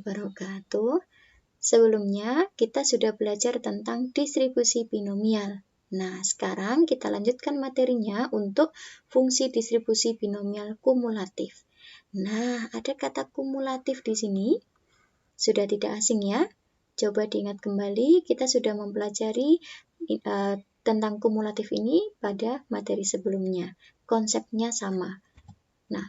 wabarakatuh. Sebelumnya kita sudah belajar tentang distribusi binomial. Nah, sekarang kita lanjutkan materinya untuk fungsi distribusi binomial kumulatif. Nah, ada kata kumulatif di sini. Sudah tidak asing ya? Coba diingat kembali, kita sudah mempelajari tentang kumulatif ini pada materi sebelumnya. Konsepnya sama. Nah,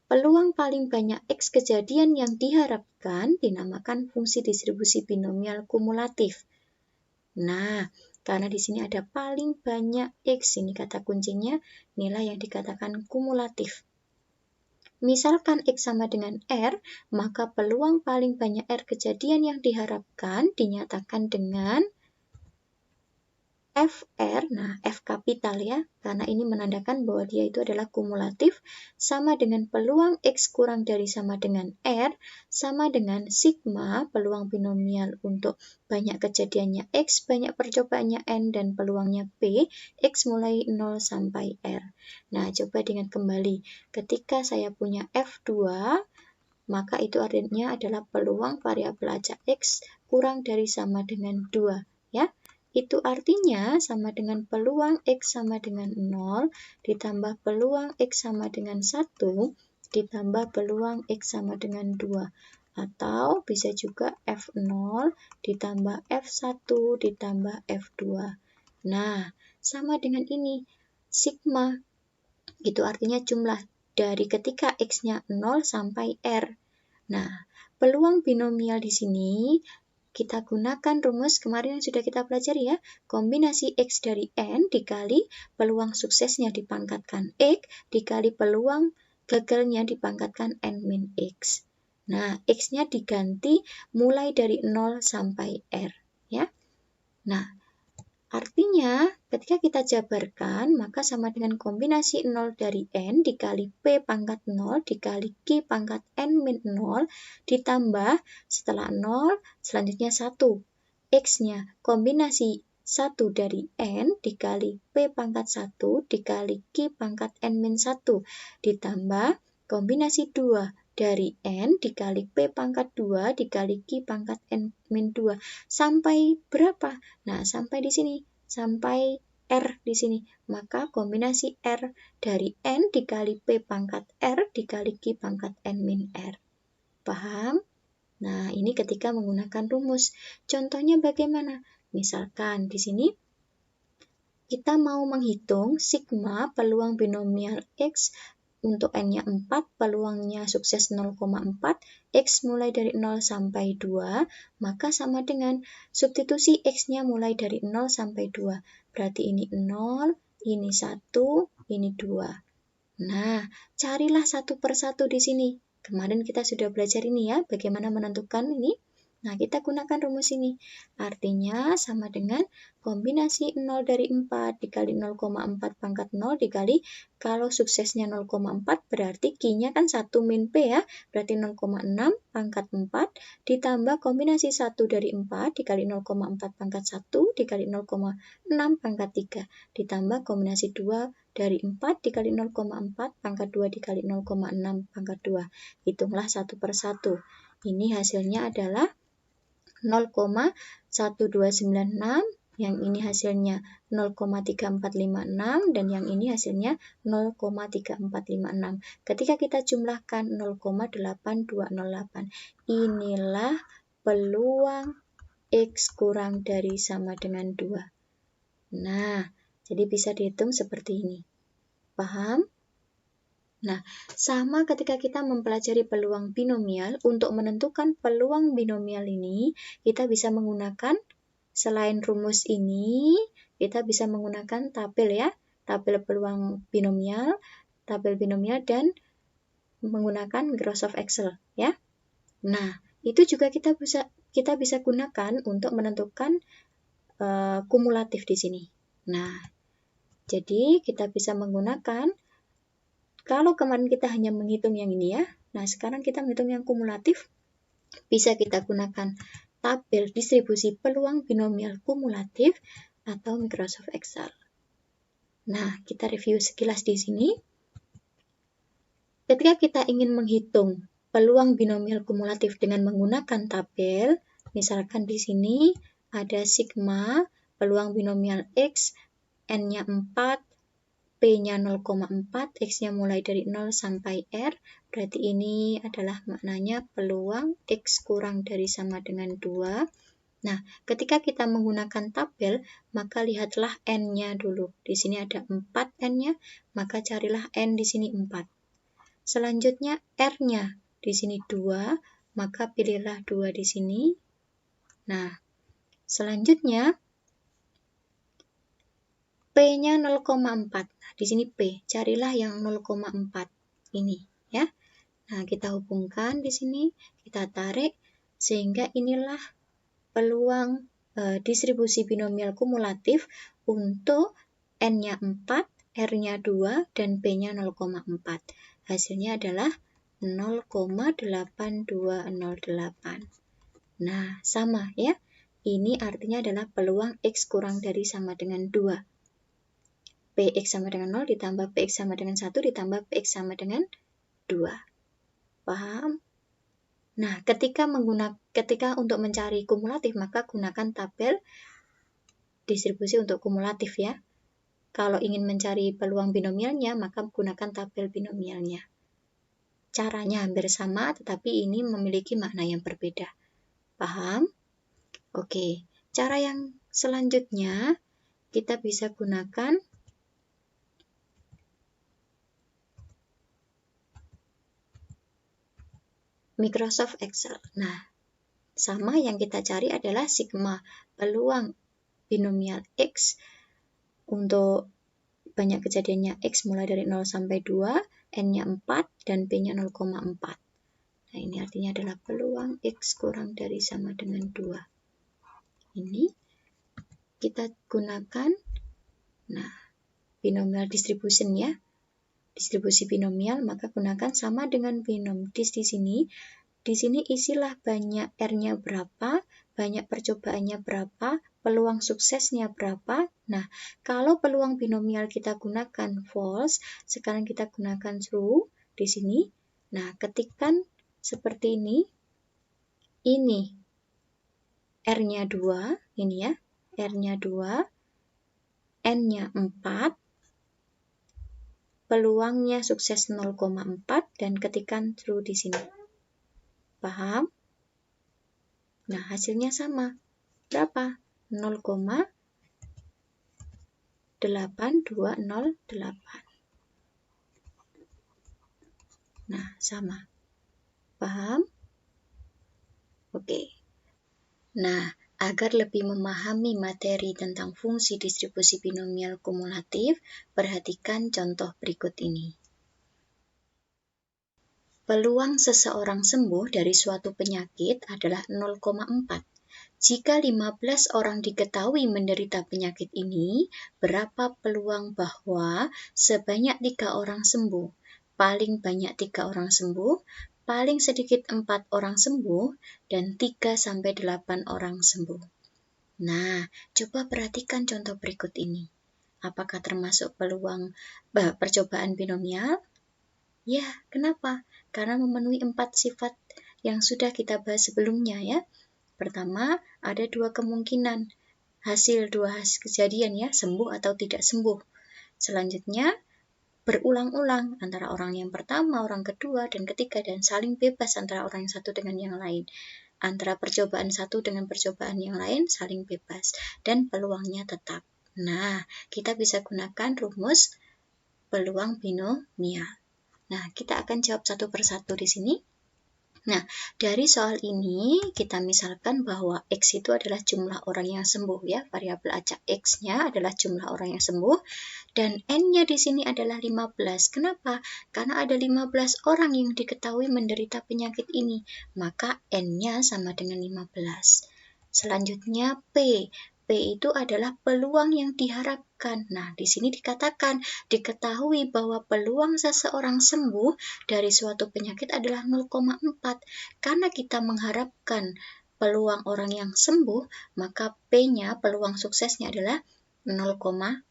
peluang paling banyak X kejadian yang diharapkan dinamakan fungsi distribusi binomial kumulatif. Nah, karena di sini ada paling banyak X, ini kata kuncinya, nilai yang dikatakan kumulatif. Misalkan X sama dengan R, maka peluang paling banyak R kejadian yang diharapkan dinyatakan dengan FR, nah F kapital ya, karena ini menandakan bahwa dia itu adalah kumulatif, sama dengan peluang X kurang dari sama dengan R, sama dengan sigma, peluang binomial untuk banyak kejadiannya X, banyak percobaannya N, dan peluangnya P, X mulai 0 sampai R. Nah, coba diingat kembali, ketika saya punya F2, maka itu artinya adalah peluang variabel acak X kurang dari sama dengan 2, ya. Itu artinya sama dengan peluang X sama dengan 0 ditambah peluang X sama dengan 1 ditambah peluang X sama dengan 2. Atau bisa juga F0 ditambah F1 ditambah F2. Nah, sama dengan ini. Sigma, itu artinya jumlah dari ketika X-nya 0 sampai R. Nah, peluang binomial di sini kita gunakan rumus kemarin yang sudah kita pelajari ya, kombinasi X dari N dikali peluang suksesnya dipangkatkan X dikali peluang gagalnya dipangkatkan N min X. Nah, X-nya diganti mulai dari 0 sampai R. Ya. Nah, artinya ketika kita jabarkan maka sama dengan kombinasi 0 dari N dikali P pangkat 0 dikali Q pangkat N min 0 ditambah setelah 0 selanjutnya 1. X-nya kombinasi 1 dari N dikali P pangkat 1 dikali Q pangkat N min 1 ditambah kombinasi 2 dari N dikali P pangkat 2 dikali Q pangkat N min 2 sampai berapa? Nah, sampai di sini, sampai R di sini. Maka kombinasi R dari N dikali P pangkat R dikali Q pangkat N min R. Paham? Nah, ini ketika menggunakan rumus. Contohnya bagaimana? Misalkan di sini kita mau menghitung sigma peluang binomial X untuk N-nya 4, peluangnya sukses 0,4, X mulai dari 0 sampai 2, maka sama dengan substitusi X-nya mulai dari 0 sampai 2. Berarti ini 0, ini 1, ini 2. Nah, carilah satu persatu di sini. Kemarin kita sudah belajar ini ya, bagaimana menentukan ini. Nah, kita gunakan rumus ini. Artinya sama dengan kombinasi 0 dari 4 dikali 0,4 pangkat 0 dikali kalau suksesnya 0,4 berarti Q-nya kan 1 min P ya. Berarti 0,6 pangkat 4 ditambah kombinasi 1 dari 4 dikali 0,4 pangkat 1 dikali 0,6 pangkat 3 ditambah kombinasi 2 dari 4 dikali 0,4 pangkat 2 dikali 0,6 pangkat 2. Hitunglah satu persatu. Ini hasilnya adalah 0,1296, yang ini hasilnya 0,3456, dan yang ini hasilnya 0,3456. Ketika kita jumlahkan 0,8208, inilah peluang X kurang dari sama dengan 2. Nah, jadi bisa dihitung seperti ini. Paham? Nah, sama ketika kita mempelajari peluang binomial, untuk menentukan peluang binomial ini, kita bisa menggunakan, selain rumus ini, kita bisa menggunakan tabel ya, tabel peluang binomial, dan menggunakan Microsoft Excel ya. Nah, itu juga kita bisa gunakan untuk menentukan kumulatif di sini. Nah, jadi kita bisa menggunakan, kalau kemarin kita hanya menghitung yang ini ya, nah sekarang kita menghitung yang kumulatif, bisa kita gunakan tabel distribusi peluang binomial kumulatif atau Microsoft Excel. Nah, kita review sekilas di sini. Ketika kita ingin menghitung peluang binomial kumulatif dengan menggunakan tabel, misalkan di sini ada sigma, peluang binomial X, N-nya 4, P-nya 0,4, X-nya mulai dari 0 sampai R, berarti ini adalah maknanya peluang X kurang dari sama dengan 2. Nah, ketika kita menggunakan tabel, maka lihatlah N-nya dulu. Di sini ada 4 N-nya, maka carilah N di sini 4. Selanjutnya R-nya di sini 2, maka pilihlah 2 di sini. Nah, selanjutnya P-nya 0,4. Nah, di sini P, carilah yang 0,4 ini ya. Nah, kita hubungkan di sini, kita tarik sehingga inilah peluang distribusi binomial kumulatif untuk N-nya 4, R-nya 2, dan P-nya 0,4. Hasilnya adalah 0,8208. Nah, sama ya. Ini artinya adalah peluang X kurang dari sama dengan 2. Px sama dengan 0 ditambah Px sama dengan 1 ditambah Px sama dengan 2. Paham? Nah, ketika untuk mencari kumulatif, maka gunakan tabel distribusi untuk kumulatif ya. Kalau ingin mencari peluang binomialnya, maka gunakan tabel binomialnya. Caranya hampir sama, tetapi ini memiliki makna yang berbeda. Paham? Oke, cara yang selanjutnya kita bisa gunakan Microsoft Excel. Nah, sama yang kita cari adalah sigma, peluang binomial X untuk banyak kejadiannya X mulai dari 0 sampai 2, N-nya 4, dan P-nya 0,4. Nah, ini artinya adalah peluang X kurang dari sama dengan 2. Ini kita gunakan, nah, binomial distribution ya. Distribusi binomial, maka gunakan sama dengan binom. Di sini isilah banyak R-nya berapa, banyak percobaannya berapa, peluang suksesnya berapa. Nah, kalau peluang binomial kita gunakan false, sekarang kita gunakan true di sini. Nah, ketikkan seperti ini R-nya 2, ini ya, R-nya 2, N-nya 4, peluangnya sukses 0,4 dan ketikkan true di sini. Paham? Nah, hasilnya sama. Berapa? 0,8208. Nah, sama. Paham? Oke. Nah, agar lebih memahami materi tentang fungsi distribusi binomial kumulatif, perhatikan contoh berikut ini. Peluang seseorang sembuh dari suatu penyakit adalah 0,4. Jika 15 orang diketahui menderita penyakit ini, berapa peluang bahwa sebanyak 3 orang sembuh? Paling banyak 3 orang sembuh, paling sedikit 4 orang sembuh, dan 3-8 orang sembuh. Nah, coba perhatikan contoh berikut ini. Apakah termasuk peluang percobaan binomial? Ya, kenapa? Karena memenuhi 4 sifat yang sudah kita bahas sebelumnya ya. Pertama, ada 2 kemungkinan. Hasil 2 kejadian ya, sembuh atau tidak sembuh. Selanjutnya, berulang-ulang antara orang yang pertama, orang kedua, dan ketiga, dan saling bebas antara orang yang satu dengan yang lain. Antara percobaan satu dengan percobaan yang lain, saling bebas. Dan peluangnya tetap. Nah, kita bisa gunakan rumus peluang binomial. Nah, kita akan jawab satu persatu di sini. Nah, dari soal ini kita misalkan bahwa X itu adalah jumlah orang yang sembuh ya, variabel acak X-nya adalah jumlah orang yang sembuh dan N-nya di sini adalah 15. Kenapa? Karena ada 15 orang yang diketahui menderita penyakit ini, maka N-nya sama dengan 15. Selanjutnya P. P itu adalah peluang yang diharapkan. Nah, di sini dikatakan, diketahui bahwa peluang seseorang sembuh dari suatu penyakit adalah 0,4. Karena kita mengharapkan peluang orang yang sembuh, maka P-nya, peluang suksesnya adalah 0,4.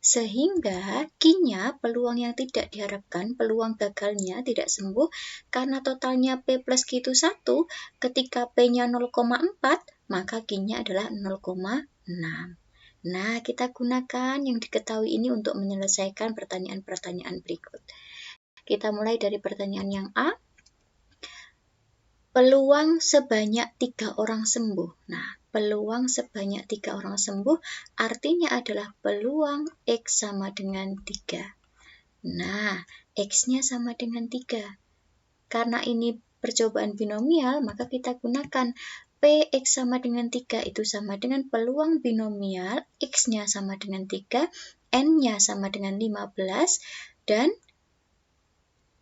Sehingga Q-nya, peluang yang tidak diharapkan, peluang gagalnya tidak sembuh, karena totalnya P plus Q itu 1, ketika P-nya 0,4, maka Q-nya adalah 0,6. Nah, kita gunakan yang diketahui ini untuk menyelesaikan pertanyaan-pertanyaan berikut. Kita mulai dari pertanyaan yang A. Peluang sebanyak 3 orang sembuh. Nah, peluang sebanyak 3 orang sembuh artinya adalah peluang X sama dengan 3. Nah, X-nya sama dengan 3. Karena ini percobaan binomial, maka kita gunakan Px sama dengan 3 itu sama dengan peluang binomial, X-nya sama dengan 3, N-nya sama dengan 15, dan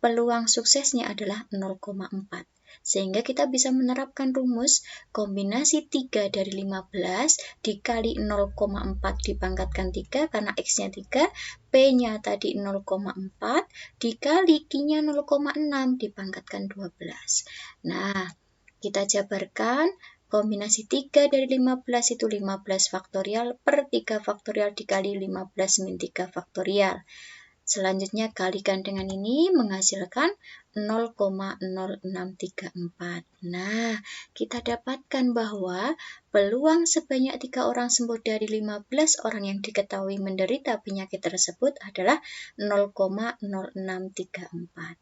peluang suksesnya adalah 0,4. Sehingga kita bisa menerapkan rumus kombinasi 3 dari 15 dikali 0,4 dipangkatkan 3 karena X-nya 3, P-nya tadi 0,4 dikali Q-nya 0,6 dipangkatkan 12. Nah, kita jabarkan kombinasi 3 dari 15 itu 15 faktorial per 3 faktorial dikali 15 min 3 faktorial. Selanjutnya kalikan dengan ini menghasilkan 0,0634. Nah, kita dapatkan bahwa peluang sebanyak 3 orang sembuh dari 15 orang yang diketahui menderita penyakit tersebut adalah 0,0634.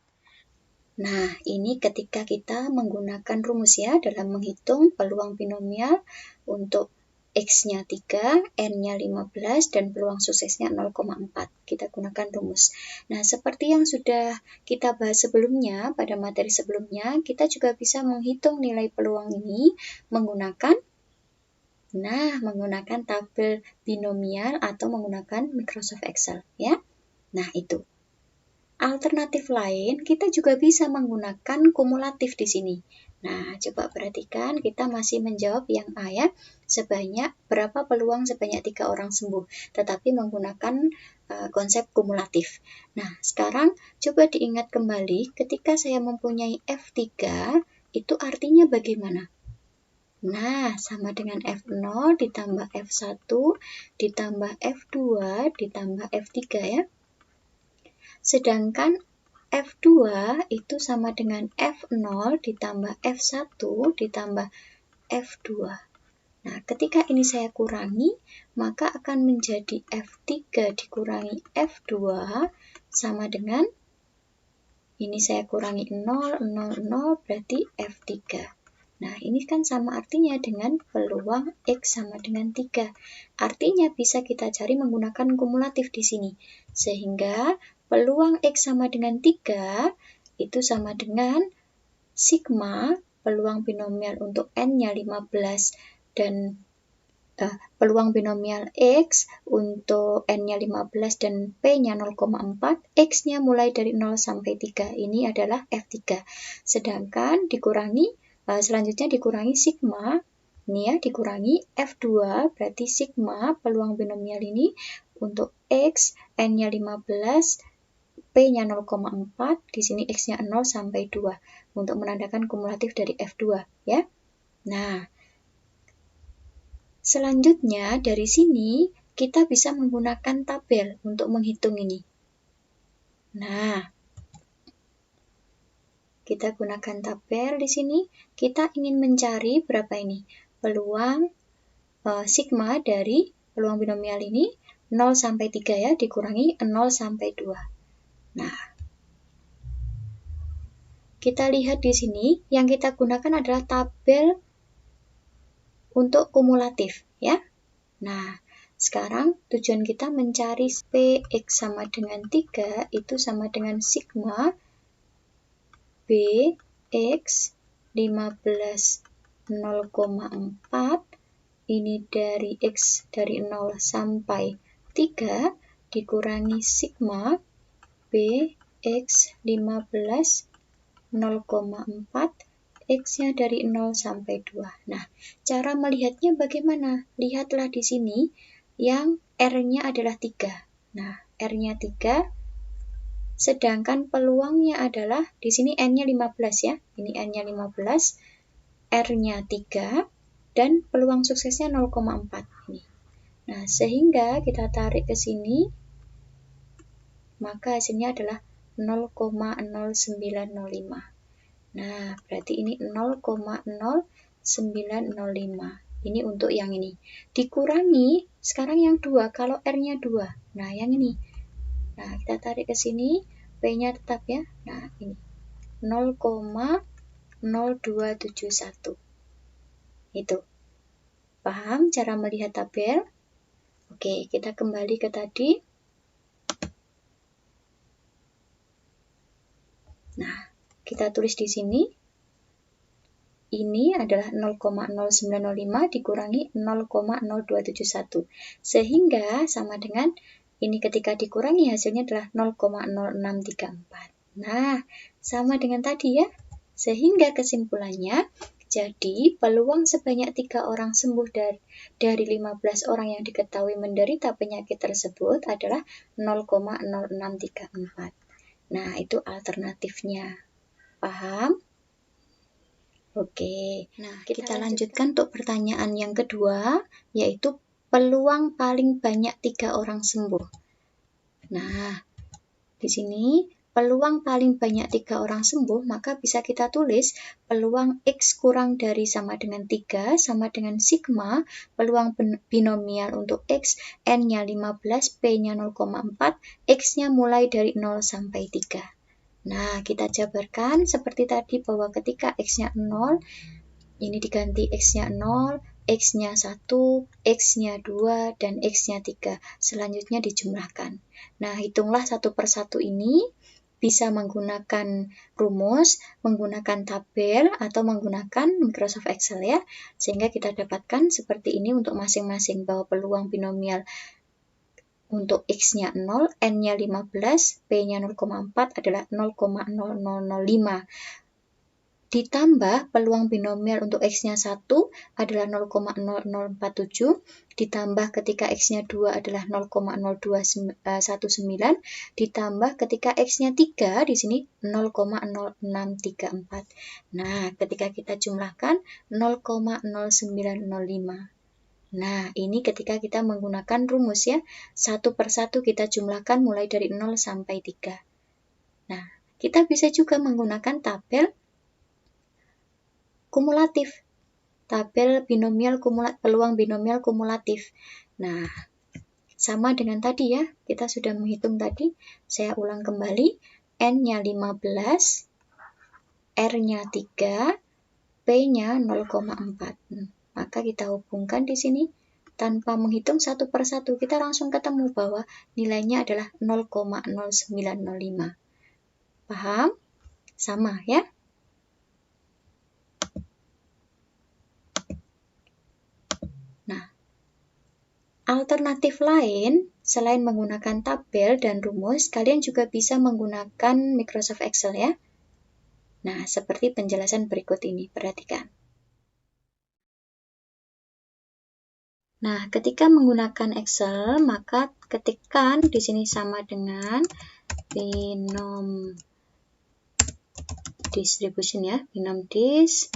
Nah, ini ketika kita menggunakan rumus ya dalam menghitung peluang binomial untuk X-nya 3, N-nya 15, dan peluang suksesnya 0,4. Kita gunakan rumus. Nah, seperti yang sudah kita bahas sebelumnya, pada materi sebelumnya, kita juga bisa menghitung nilai peluang ini menggunakan tabel binomial atau menggunakan Microsoft Excel, ya. Nah, itu. Alternatif lain, kita juga bisa menggunakan kumulatif di sini. Nah, coba perhatikan, kita masih menjawab yang A ya, berapa peluang sebanyak 3 orang sembuh, tetapi menggunakan konsep kumulatif. Nah, sekarang coba diingat kembali, ketika saya mempunyai F3, itu artinya bagaimana? Nah, sama dengan F0 ditambah F1 ditambah F2 ditambah F3 ya. Sedangkan F2 itu sama dengan F0 ditambah F1 ditambah F2. Nah, ketika ini saya kurangi, maka akan menjadi F3 dikurangi F2 sama dengan, ini saya kurangi 0, 0, 0, berarti F3. Nah, ini kan sama artinya dengan peluang X sama dengan 3. Artinya bisa kita cari menggunakan kumulatif di sini. Sehingga peluang X sama dengan 3 itu sama dengan sigma peluang binomial untuk N-nya 15 dan peluang binomial X untuk N-nya 15 dan P-nya 0,4, X-nya mulai dari 0 sampai 3. Ini adalah F3. Sedangkan selanjutnya dikurangi sigma, ini ya, dikurangi F2, berarti sigma peluang binomial ini untuk X, N-nya 15, P-nya 0,4, di sini X-nya 0 sampai 2, untuk menandakan kumulatif dari F2, ya. Nah, selanjutnya dari sini kita bisa menggunakan tabel untuk menghitung ini. Nah, kita gunakan tabel di sini, kita ingin mencari berapa ini? Peluang sigma dari peluang binomial ini 0 sampai 3 ya, dikurangi 0 sampai 2. Nah, kita lihat di sini, yang kita gunakan adalah tabel untuk kumulatif, ya. Nah, sekarang tujuan kita mencari Px sama dengan 3, itu sama dengan sigma Bx 15 0,4, ini dari X dari 0 sampai 3, dikurangi sigma Bx 15 0,4, X-nya dari 0 sampai 2. Nah, cara melihatnya bagaimana? Lihatlah di sini, yang R-nya adalah 3. Nah, R-nya 3, sedangkan peluangnya adalah, di sini N-nya 15 ya, ini N-nya 15, R-nya 3, dan peluang suksesnya 0,4. Ini. Nah, sehingga kita tarik ke sini, maka hasilnya adalah 0,0905. Nah, berarti ini 0,0905. Ini untuk yang ini. Dikurangi, sekarang yang 2, kalau R-nya 2. Nah, yang ini. Nah, kita tarik ke sini, P-nya tetap ya. Nah, ini. 0,0271. Itu. Paham cara melihat tabel? Oke, kita kembali ke tadi. Nah, kita tulis di sini. Ini adalah 0,0905 dikurangi 0,0271. Sehingga sama dengan ini ketika dikurangi hasilnya adalah 0,0634. Nah, sama dengan tadi ya. Sehingga kesimpulannya, jadi peluang sebanyak 3 orang sembuh dari 15 orang yang diketahui menderita penyakit tersebut adalah 0,0634. Nah, itu alternatifnya. Paham? Oke, nah kita lanjutkan untuk pertanyaan yang kedua, yaitu peluang paling banyak 3 orang sembuh. Nah, di sini peluang paling banyak 3 orang sembuh, maka bisa kita tulis peluang X kurang dari sama dengan 3 sama dengan sigma peluang binomial untuk X, N-nya 15, P-nya 0,4, X-nya mulai dari 0 sampai 3. Nah, kita jabarkan seperti tadi bahwa ketika X-nya 0, ini diganti X-nya 0, X-nya 1, X-nya 2, dan X-nya 3. Selanjutnya dijumlahkan. Nah, hitunglah satu persatu ini. Bisa menggunakan rumus, menggunakan tabel, atau menggunakan Microsoft Excel ya. Sehingga kita dapatkan seperti ini untuk masing-masing bahwa peluang binomial untuk X-nya 0, N-nya 15, P-nya 0,4 adalah 0,0005. Ditambah peluang binomial untuk X-nya 1 adalah 0,0047, ditambah ketika X-nya 2 adalah 0,0219, ditambah ketika X-nya 3 di sini 0,0634. Nah, ketika kita jumlahkan 0,0905. Nah, ini ketika kita menggunakan rumus ya, satu persatu kita jumlahkan mulai dari 0 sampai 3. Nah, kita bisa juga menggunakan tabel kumulatif, tabel binomial peluang binomial kumulatif. Nah, sama dengan tadi ya, kita sudah menghitung tadi. Saya ulang kembali, N-nya 15, R-nya 3, P-nya 0,4. Maka kita hubungkan di sini tanpa menghitung satu persatu, kita langsung ketemu bahwa nilainya adalah 0,0905. Paham? Sama ya? Nah, alternatif lain selain menggunakan tabel dan rumus, kalian juga bisa menggunakan Microsoft Excel ya. Nah, seperti penjelasan berikut ini, perhatikan. Nah, ketika menggunakan Excel, maka ketikkan di sini sama dengan binom distribution ya, binom dis.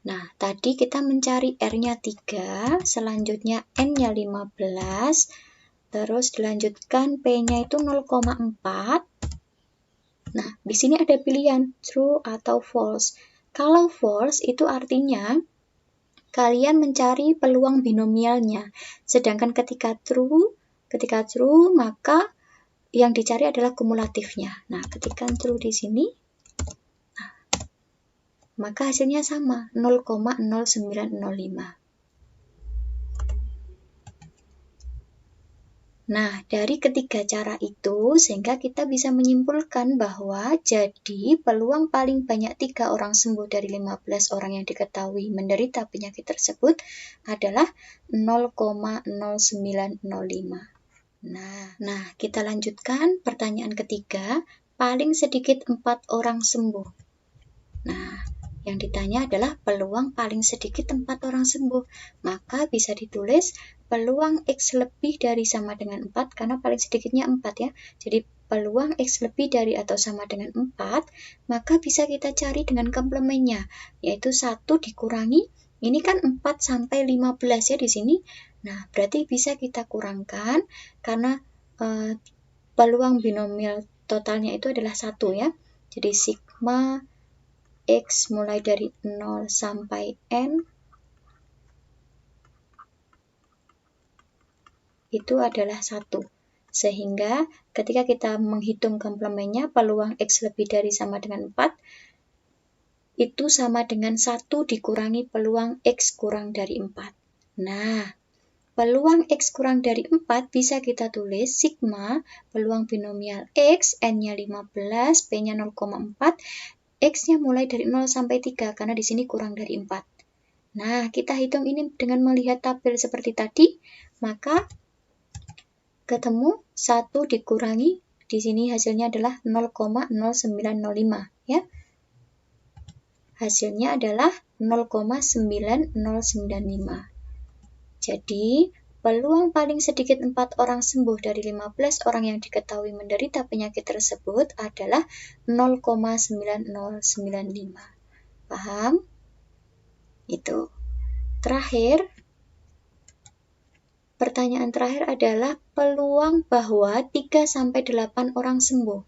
Nah, tadi kita mencari R-nya 3, selanjutnya N-nya 15, terus dilanjutkan P-nya itu 0,4. Nah, di sini ada pilihan true atau false. Kalau false itu artinya kalian mencari peluang binomialnya. Sedangkan ketika true maka yang dicari adalah kumulatifnya. Nah, ketikkan true di sini, maka hasilnya sama, 0,0905. Nah, dari ketiga cara itu, sehingga kita bisa menyimpulkan bahwa jadi peluang paling banyak 3 orang sembuh dari 15 orang yang diketahui menderita penyakit tersebut adalah 0,0905. Nah, kita lanjutkan pertanyaan ketiga, paling sedikit 4 orang sembuh. Nah, yang ditanya adalah peluang paling sedikit 4 orang sembuh. Maka bisa ditulis peluang X lebih dari sama dengan 4, karena paling sedikitnya 4 ya. Jadi peluang X lebih dari atau sama dengan 4, maka bisa kita cari dengan komplemennya, yaitu 1 dikurangi, ini kan 4 sampai 15 ya di sini. Nah, berarti bisa kita kurangkan karena peluang binomial totalnya itu adalah 1 ya. Jadi sigma X mulai dari 0 sampai N itu adalah 1. Sehingga ketika kita menghitung komplemennya, peluang X lebih dari sama dengan 4, itu sama dengan 1 dikurangi peluang X kurang dari 4. Nah, peluang X kurang dari 4 bisa kita tulis sigma peluang binomial X, N-nya 15, P-nya 0,4, X-nya mulai dari 0 sampai 3, karena di sini kurang dari 4. Nah, kita hitung ini dengan melihat tabel seperti tadi, maka ketemu 1 dikurangi, di sini hasilnya adalah 0,0905 ya. Hasilnya adalah 0,9095. Jadi, peluang paling sedikit 4 orang sembuh dari 15 orang yang diketahui menderita penyakit tersebut adalah 0,9095. Paham? Itu. Terakhir, pertanyaan terakhir adalah peluang bahwa 3-8 orang sembuh.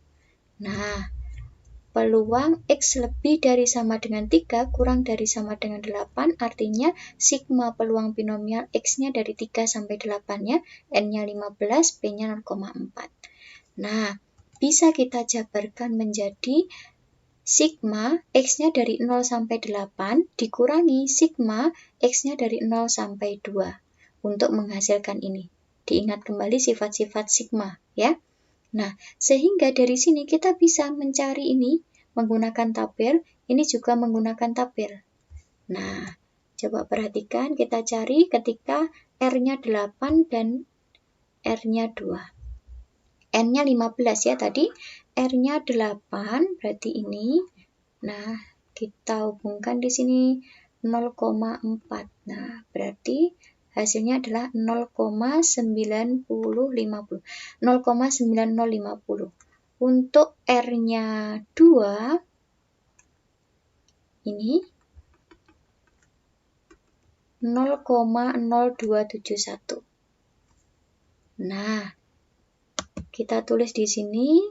Nah, peluang X lebih dari sama dengan 3 kurang dari sama dengan 8, artinya sigma peluang binomial X-nya dari 3 sampai 8-nya, N-nya 15, P-nya 0,4. Nah, bisa kita jabarkan menjadi sigma X-nya dari 0 sampai 8 dikurangi sigma X-nya dari 0 sampai 2 untuk menghasilkan ini. Diingat kembali sifat-sifat sigma ya. Nah, sehingga dari sini kita bisa mencari ini menggunakan tabel, ini juga menggunakan tabel. Nah, coba perhatikan, kita cari ketika R-nya 8 dan R-nya 2. N-nya 15 ya tadi, R-nya 8, berarti ini. Nah, kita hubungkan di sini 0,4. Nah, berarti hasilnya adalah 0,9050. Untuk R-nya 2, ini 0,0271. Nah, kita tulis di sini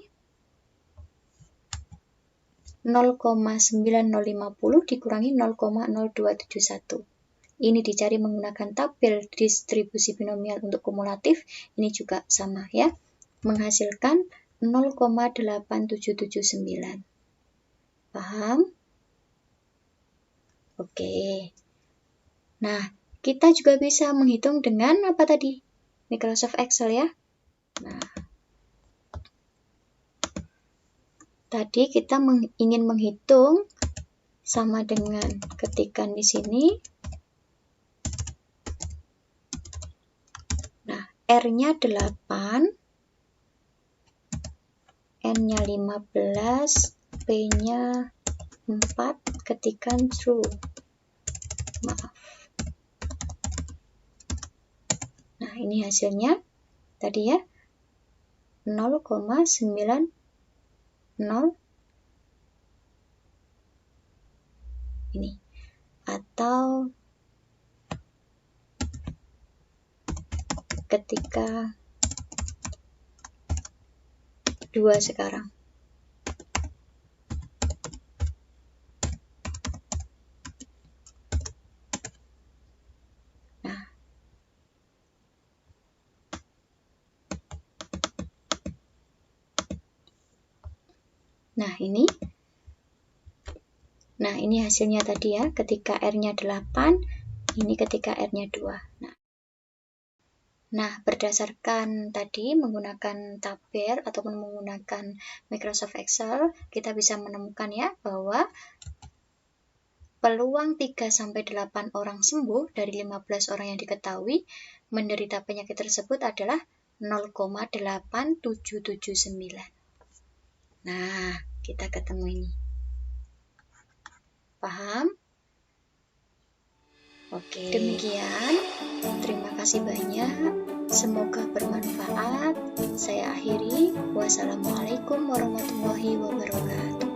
0,9050 dikurangi 0,0271. Ini dicari menggunakan tabel distribusi binomial untuk kumulatif, ini juga sama ya, menghasilkan 0,8779. Paham? Oke. Nah, kita juga bisa menghitung dengan apa tadi? Microsoft Excel ya. Nah, tadi kita ingin menghitung sama dengan ketikan di sini. Nah, R-nya 8, N-nya 15, P-nya 4, ketikan true. Maaf. Nah, ini hasilnya tadi ya. 0,90 ini. Atau ketika 2 sekarang. Nah, ini hasilnya tadi ya, ketika R-nya 8, ini ketika R-nya 2. Nah, berdasarkan tadi menggunakan tabel ataupun menggunakan Microsoft Excel, kita bisa menemukan ya bahwa peluang 3-8 orang sembuh dari 15 orang yang diketahui menderita penyakit tersebut adalah 0,8779. Nah, kita ketemu ini. Paham? Oke, demikian. Terima kasih banyak. Semoga bermanfaat. Saya akhiri. Wassalamualaikum warahmatullahi wabarakatuh.